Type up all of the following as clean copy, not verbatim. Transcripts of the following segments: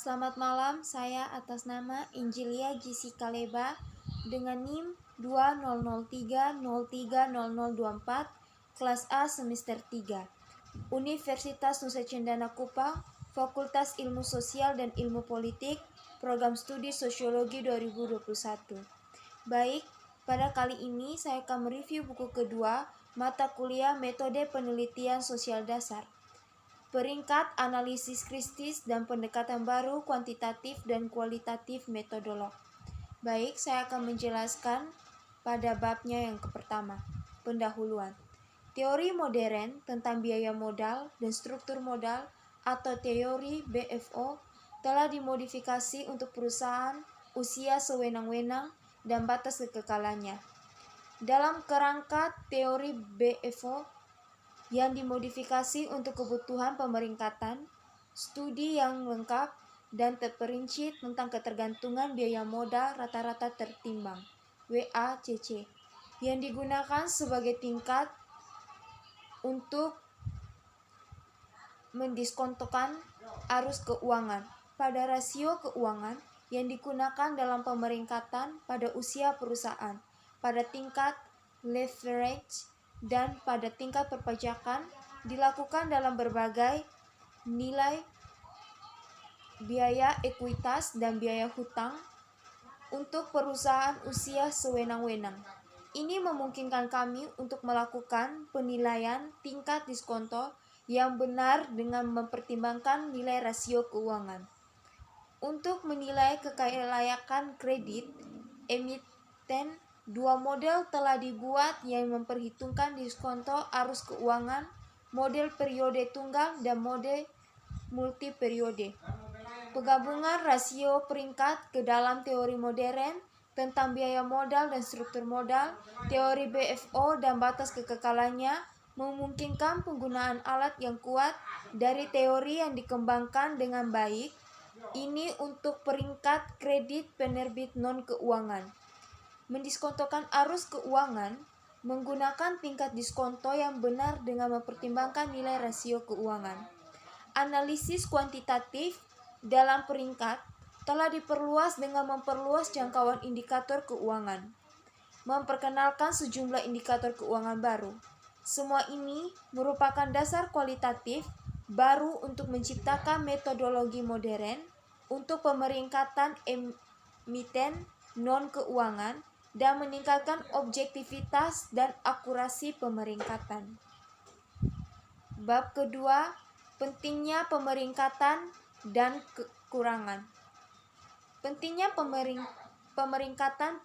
Selamat malam, saya atas nama Injilia Jessica Leba dengan NIM 2003030024 kelas A semester 3 Universitas Nusa Cendana Kupang, Fakultas Ilmu Sosial dan Ilmu Politik, Program Studi Sosiologi 2021. Baik, pada kali ini saya akan mereview buku kedua, mata kuliah Metode Penelitian Sosial Dasar. Peringkat analisis kritis dan pendekatan baru kuantitatif dan kualitatif metodolog. Baik, saya akan menjelaskan pada babnya yang pertama, pendahuluan. Teori modern tentang biaya modal dan struktur modal atau teori BFO telah dimodifikasi untuk perusahaan usia sewenang-wenang dan batas kekekalannya. Dalam kerangka teori BFO yang dimodifikasi untuk kebutuhan pemeringkatan, studi yang lengkap dan terperinci tentang ketergantungan biaya modal rata-rata tertimbang (WACC) yang digunakan sebagai tingkat untuk mendiskontokan arus keuangan pada rasio keuangan yang digunakan dalam pemeringkatan pada usia perusahaan, pada tingkat leverage, dan pada tingkat perpajakan dilakukan dalam berbagai nilai biaya ekuitas dan biaya hutang untuk perusahaan usia sewenang-wenang. Ini memungkinkan kami untuk melakukan penilaian tingkat diskonto yang benar dengan mempertimbangkan nilai rasio keuangan. Untuk menilai kelayakan kredit emiten, dua model telah dibuat yang memperhitungkan diskonto arus keuangan, model periode tunggal dan model multiperiode. Penggabungan rasio peringkat ke dalam teori modern tentang biaya modal dan struktur modal, teori BFO dan batas kekekalannya memungkinkan penggunaan alat yang kuat dari teori yang dikembangkan dengan baik ini untuk peringkat kredit penerbit non-keuangan. Mendiskontokan arus keuangan menggunakan tingkat diskonto yang benar dengan mempertimbangkan nilai rasio keuangan. Analisis kuantitatif dalam peringkat telah diperluas dengan memperluas jangkauan indikator keuangan, memperkenalkan sejumlah indikator keuangan baru. Semua ini merupakan dasar kualitatif baru untuk menciptakan metodologi modern untuk pemeringkatan emiten non-keuangan dan meningkatkan objektivitas dan akurasi pemeringkatan. Bab kedua, pentingnya pemeringkatan dan kekurangan. Pentingnya pemeringkatan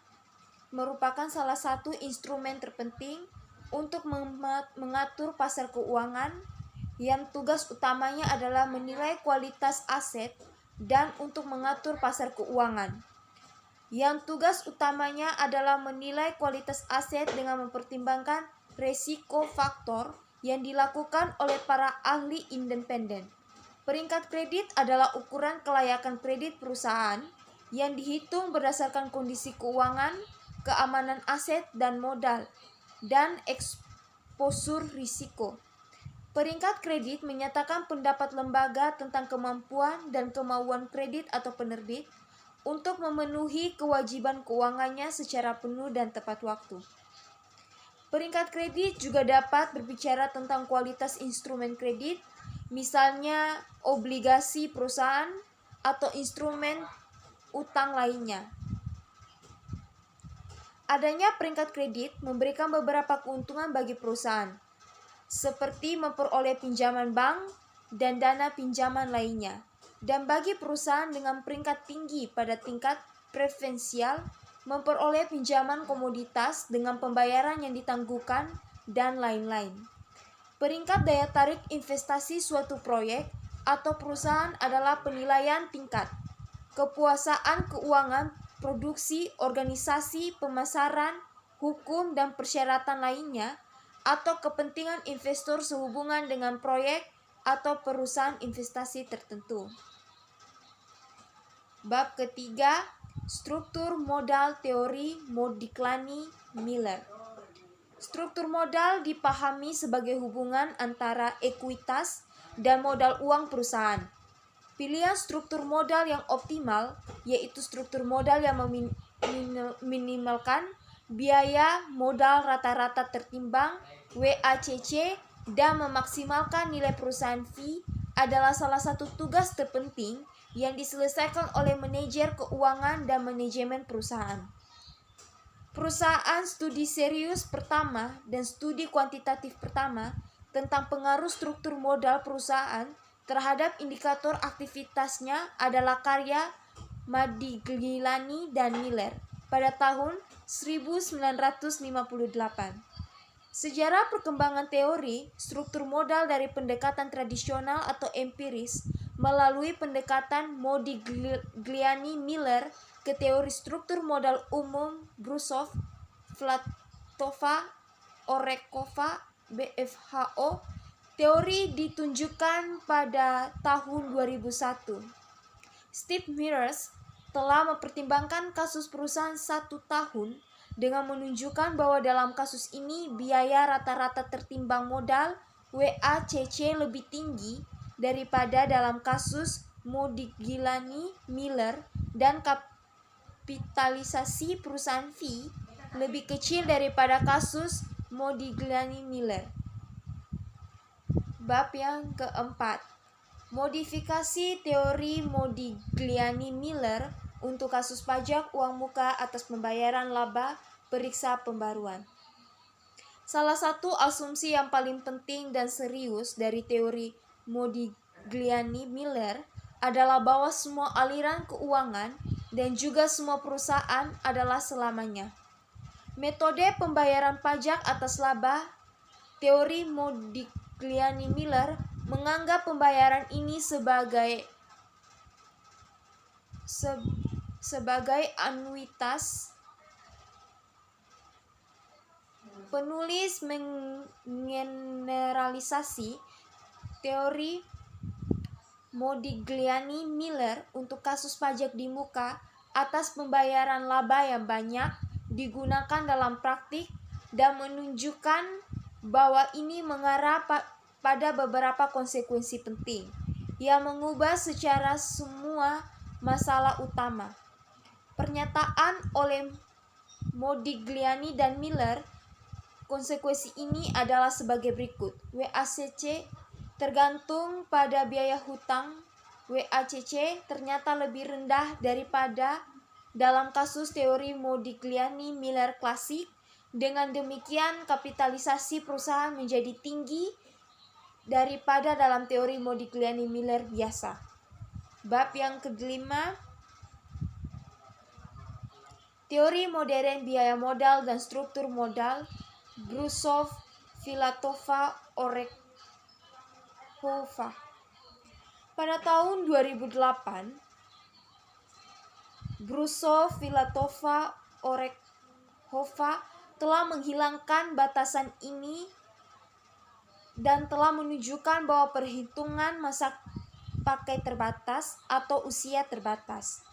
merupakan salah satu instrumen terpenting untuk mengatur pasar keuangan yang tugas utamanya adalah menilai kualitas aset dan untuk mengatur pasar keuangan. Yang tugas utamanya adalah menilai kualitas aset dengan mempertimbangkan resiko faktor yang dilakukan oleh para ahli independen. Peringkat kredit adalah ukuran kelayakan kredit perusahaan yang dihitung berdasarkan kondisi keuangan, keamanan aset dan modal, dan eksposur risiko. Peringkat kredit menyatakan pendapat lembaga tentang kemampuan dan kemauan kredit atau penerbit untuk memenuhi kewajiban keuangannya secara penuh dan tepat waktu. Peringkat kredit juga dapat berbicara tentang kualitas instrumen kredit, misalnya obligasi perusahaan atau instrumen utang lainnya. Adanya peringkat kredit memberikan beberapa keuntungan bagi perusahaan, seperti memperoleh pinjaman bank dan dana pinjaman lainnya. Dan bagi perusahaan dengan peringkat tinggi pada tingkat preferensial, memperoleh pinjaman komoditas dengan pembayaran yang ditangguhkan, dan lain-lain. Peringkat daya tarik investasi suatu proyek atau perusahaan adalah penilaian tingkat kepuasaan keuangan, produksi, organisasi, pemasaran, hukum, dan persyaratan lainnya atau kepentingan investor sehubungan dengan proyek atau perusahaan investasi tertentu. Bab ketiga, struktur modal teori Modigliani-Miller. Struktur modal dipahami sebagai hubungan antara ekuitas dan modal uang perusahaan. Pilihan struktur modal yang optimal, yaitu struktur modal yang meminimalkan biaya modal rata-rata tertimbang WACC dan memaksimalkan nilai perusahaan fee, adalah salah satu tugas terpenting yang diselesaikan oleh manajer keuangan dan manajemen perusahaan. Perusahaan studi serius pertama dan studi kuantitatif pertama tentang pengaruh struktur modal perusahaan terhadap indikator aktivitasnya adalah karya Modigliani dan Miller pada tahun 1958. Sejarah perkembangan teori struktur modal dari pendekatan tradisional atau empiris melalui pendekatan Modigliani-Miller ke teori struktur modal umum Brusov, Flatova, Orekhova, BFHO. Teori ditunjukkan pada tahun 2001. Steve Mears telah mempertimbangkan kasus perusahaan 1 tahun dengan menunjukkan bahwa dalam kasus ini biaya rata-rata tertimbang modal WACC lebih tinggi daripada dalam kasus Modigliani-Miller dan kapitalisasi perusahaan fee lebih kecil daripada kasus Modigliani-Miller. Bab yang keempat, modifikasi teori Modigliani-Miller untuk kasus pajak uang muka atas pembayaran laba periksa pembaruan. Salah satu asumsi yang paling penting dan serius dari teori Modigliani-Miller adalah bahwa semua aliran keuangan dan juga semua perusahaan adalah selamanya. Metode pembayaran pajak atas laba, teori Modigliani-Miller menganggap pembayaran ini sebagai anuitas. Penulis menggeneralisasi teori Modigliani-Miller untuk kasus pajak di muka atas pembayaran laba yang banyak digunakan dalam praktik dan menunjukkan bahwa ini mengarah pada beberapa konsekuensi penting yang mengubah secara semua masalah utama. Pernyataan oleh Modigliani dan Miller, konsekuensi ini adalah sebagai berikut. WACC tergantung pada biaya hutang. WACC ternyata lebih rendah daripada dalam kasus teori Modigliani-Miller klasik. Dengan demikian, kapitalisasi perusahaan menjadi tinggi daripada dalam teori Modigliani-Miller biasa. Bab yang kelima, teori modern biaya modal dan struktur modal, Brusov, Filatova, Orekhova. Pada tahun 2008, Brusov, Filatova, Orekhova telah menghilangkan batasan ini dan telah menunjukkan bahwa perhitungan masa pakai terbatas atau usia terbatas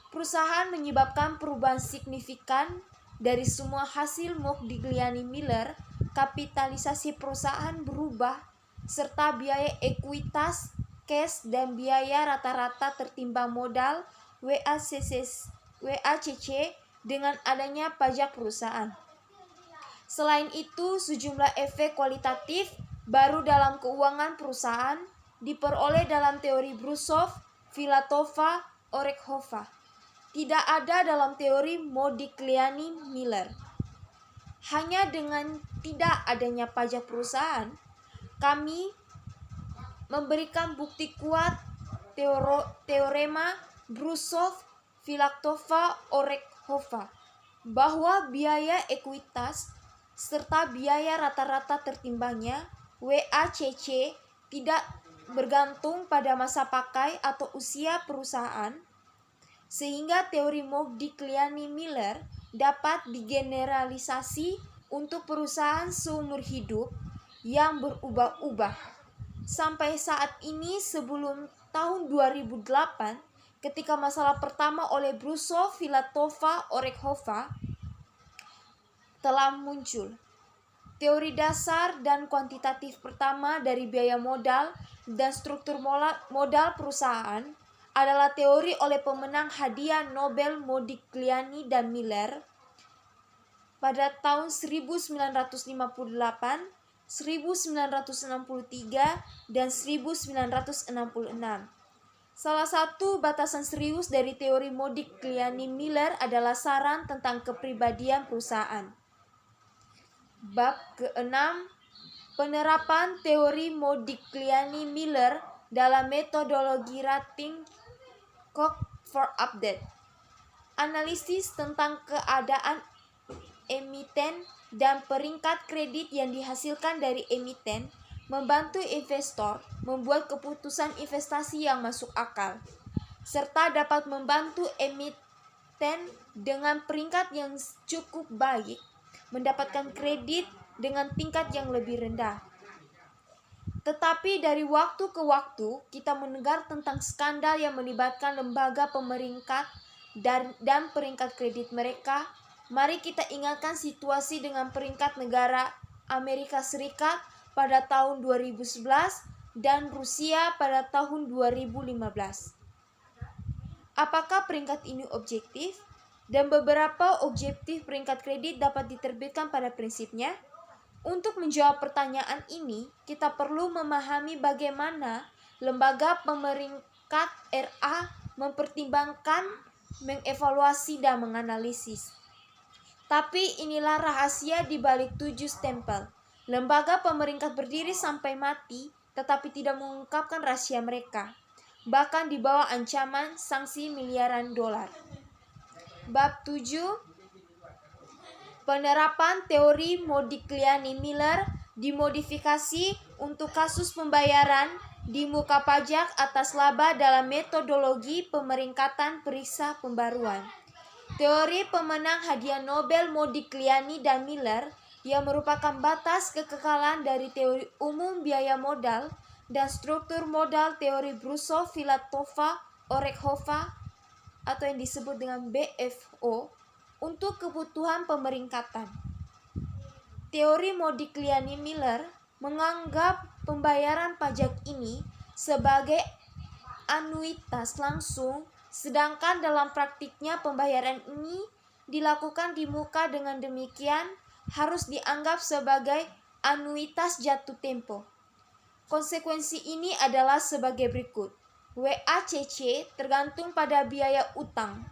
perusahaan menyebabkan perubahan signifikan dari semua hasil Modigliani-Miller. Kapitalisasi perusahaan berubah serta biaya ekuitas, cash, dan biaya rata-rata tertimbang modal WACC dengan adanya pajak perusahaan. Selain itu, sejumlah efek kualitatif baru dalam keuangan perusahaan diperoleh dalam teori Brusov, Filatova, Orekhova. Tidak ada dalam teori Modigliani-Miller. Hanya dengan tidak adanya pajak perusahaan, kami memberikan bukti kuat teorema Brusov, Filatova, Orekhova bahwa biaya ekuitas serta biaya rata-rata tertimbangnya WACC tidak bergantung pada masa pakai atau usia perusahaan, sehingga teori Modigliani-Miller dapat digeneralisasi untuk perusahaan seumur hidup yang berubah-ubah. Sampai saat ini, sebelum tahun 2008, ketika masalah pertama oleh Brusov, Filatova, Orekhova telah muncul, Teori dasar dan kuantitatif pertama dari biaya modal dan struktur modal perusahaan adalah teori oleh pemenang hadiah Nobel Modigliani dan Miller pada tahun 1958, 1963, dan 1966. Salah satu batasan serius dari teori Modigliani-Miller adalah saran tentang kepribadian perusahaan. Bab ke-6, penerapan teori Modigliani-Miller dalam metodologi rating Cook for Update. Analisis tentang keadaan emiten dan peringkat kredit yang dihasilkan dari emiten membantu investor membuat keputusan investasi yang masuk akal, serta dapat membantu emiten dengan peringkat yang cukup baik mendapatkan kredit dengan tingkat yang lebih rendah. Tetapi dari waktu ke waktu kita mendengar tentang skandal yang melibatkan lembaga pemeringkat dan peringkat kredit mereka. Mari kita ingatkan situasi dengan peringkat negara Amerika Serikat pada tahun 2011 dan Rusia pada tahun 2015. Apakah peringkat ini objektif? Dan beberapa objektif peringkat kredit dapat diterbitkan pada prinsipnya? Untuk menjawab pertanyaan ini, kita perlu memahami bagaimana lembaga pemeringkat RA mempertimbangkan, mengevaluasi, dan menganalisis. Tapi inilah rahasia di balik 7 stempel. Lembaga pemeringkat berdiri sampai mati, tetapi tidak mengungkapkan rahasia mereka, bahkan di bawah ancaman sanksi miliaran dolar. Bab 7, penerapan teori Modigliani-Miller dimodifikasi untuk kasus pembayaran di muka pajak atas laba dalam metodologi pemeringkatan periksa pembaruan. Teori pemenang hadiah Nobel Modigliani dan Miller yang merupakan batas kekekalan dari teori umum biaya modal dan struktur modal teori Brusov, Filatova, Orekhova atau yang disebut dengan BFO untuk kebutuhan pemeringkatan. Teori Modigliani-Miller menganggap pembayaran pajak ini sebagai anuitas langsung, sedangkan dalam praktiknya pembayaran ini dilakukan di muka. Dengan demikian harus dianggap sebagai anuitas jatuh tempo. Konsekuensi ini adalah sebagai berikut. WACC tergantung pada biaya utang.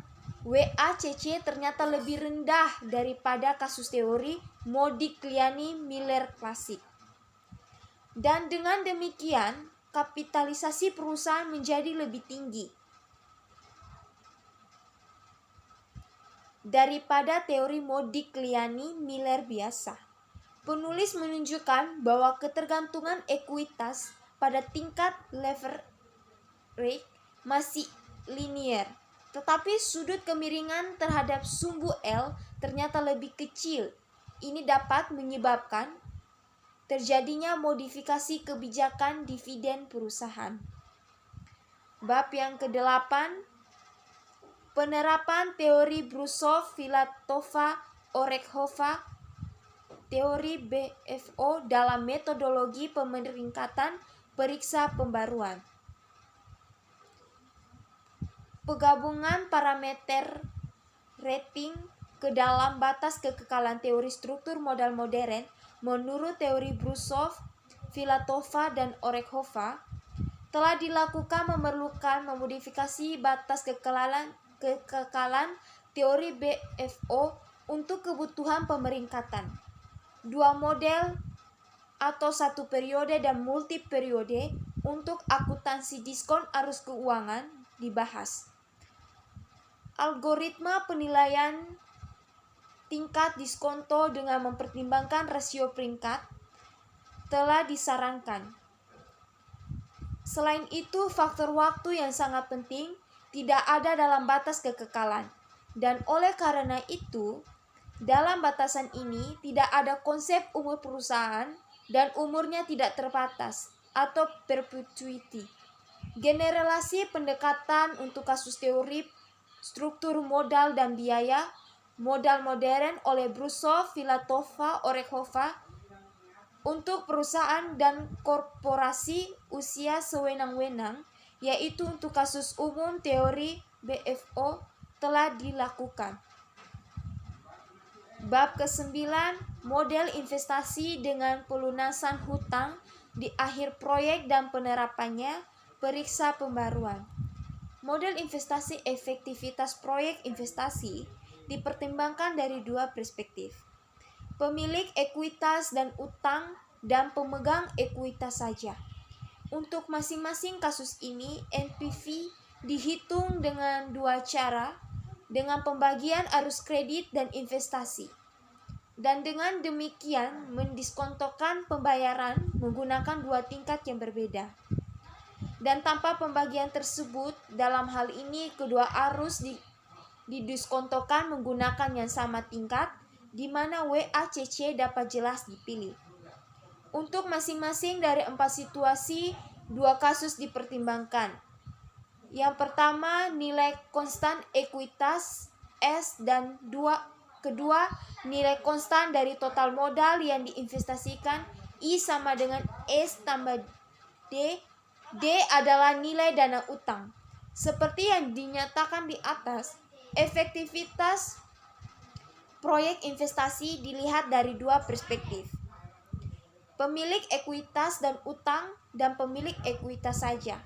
WACC ternyata lebih rendah daripada kasus teori Modigliani-Miller klasik. Dan dengan demikian kapitalisasi perusahaan menjadi lebih tinggi daripada teori Modigliani-Miller biasa. Penulis menunjukkan bahwa ketergantungan ekuitas pada tingkat leverage masih linier, tetapi sudut kemiringan terhadap sumbu L ternyata lebih kecil. Ini dapat menyebabkan terjadinya modifikasi kebijakan dividen perusahaan. Bab yang ke-8, penerapan teori Brusov, Filatova, Orekhova, teori BFO dalam metodologi pemeringkatan periksa pembaruan. Penggabungan parameter rating ke dalam batas kekekalan teori struktur modal modern menurut teori Brusov, Filatova, dan Orekhova telah dilakukan memerlukan memodifikasi batas kekekalan teori BFO untuk kebutuhan pemeringkatan. Dua model atau satu periode dan multi periode untuk akuntansi diskon arus keuangan dibahas. Algoritma penilaian tingkat diskonto dengan mempertimbangkan rasio peringkat telah disarankan. Selain itu, faktor waktu yang sangat penting tidak ada dalam batas kekekalan, dan oleh karena itu, dalam batasan ini tidak ada konsep umur perusahaan dan umurnya tidak terbatas atau perpetuity. Generalisasi pendekatan untuk kasus teori struktur modal dan biaya modal modern oleh Brusov, Filatova, Orekhova Untuk perusahaan dan korporasi usia sewenang-wenang, yaitu untuk kasus umum teori BFO telah dilakukan. Bab ke-9, model investasi dengan pelunasan hutang di akhir proyek dan penerapannya, periksa pembaruan. Model investasi efektivitas proyek investasi dipertimbangkan dari dua perspektif. Pemilik ekuitas dan utang dan pemegang ekuitas saja. Untuk masing-masing kasus ini, NPV dihitung dengan dua cara, dengan pembagian arus kredit dan investasi. Dan dengan demikian mendiskontokan pembayaran menggunakan dua tingkat yang berbeda. Dan tanpa pembagian tersebut, dalam hal ini kedua arus didiskontokan menggunakan yang sama tingkat, di mana WACC dapat jelas dipilih. Untuk masing-masing dari 4 situasi, dua kasus dipertimbangkan. Yang pertama, nilai konstan ekuitas S, dan kedua, nilai konstan dari total modal yang diinvestasikan I sama dengan S tambah D. D adalah nilai dana utang. Seperti yang dinyatakan di atas, efektivitas proyek investasi dilihat dari dua perspektif. Pemilik ekuitas dan utang dan pemilik ekuitas saja.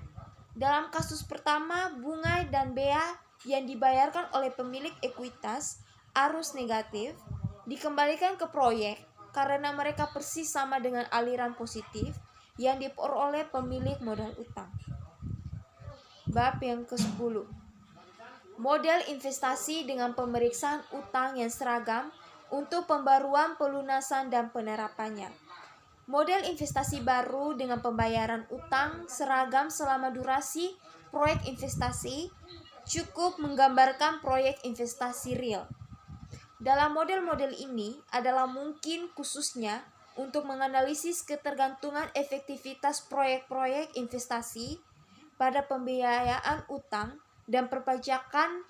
Dalam kasus pertama, bunga dan bea yang dibayarkan oleh pemilik ekuitas arus negatif dikembalikan ke proyek karena mereka persis sama dengan aliran positif yang diperoleh pemilik modal utang. Bab yang ke-10. Model investasi dengan pemeriksaan utang yang seragam untuk pembaruan pelunasan dan penerapannya. Model investasi baru dengan pembayaran utang seragam selama durasi proyek investasi cukup menggambarkan proyek investasi real. Dalam model-model ini adalah mungkin khususnya untuk menganalisis ketergantungan efektivitas proyek-proyek investasi pada pembiayaan utang dan perpajakan.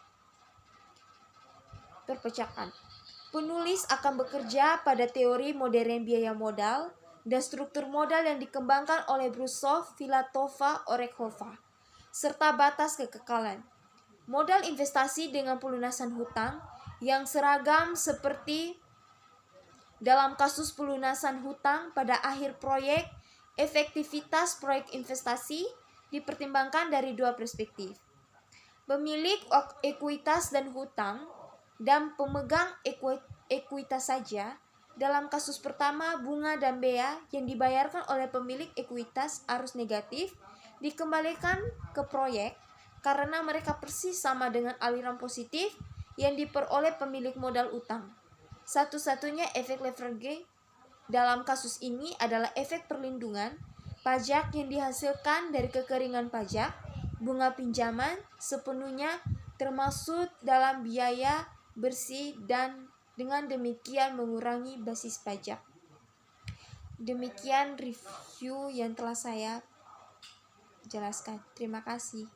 Penulis akan bekerja pada teori modern biaya modal dan struktur modal yang dikembangkan oleh Brusov, Filatova, Orekhova, serta batas kekekalan. Modal investasi dengan pelunasan hutang yang seragam seperti dalam kasus pelunasan hutang pada akhir proyek, efektivitas proyek investasi dipertimbangkan dari dua perspektif. Pemilik ekuitas dan hutang dan pemegang ekuitas saja. Dalam kasus pertama, bunga dan bea yang dibayarkan oleh pemilik ekuitas arus negatif dikembalikan ke proyek karena mereka persis sama dengan aliran positif yang diperoleh pemilik modal utang. Satu-satunya efek leverage dalam kasus ini adalah efek perlindungan pajak yang dihasilkan dari kekeringan pajak, bunga pinjaman sepenuhnya termasuk dalam biaya bersih dan dengan demikian mengurangi basis pajak. Demikian review yang telah saya jelaskan. Terima kasih.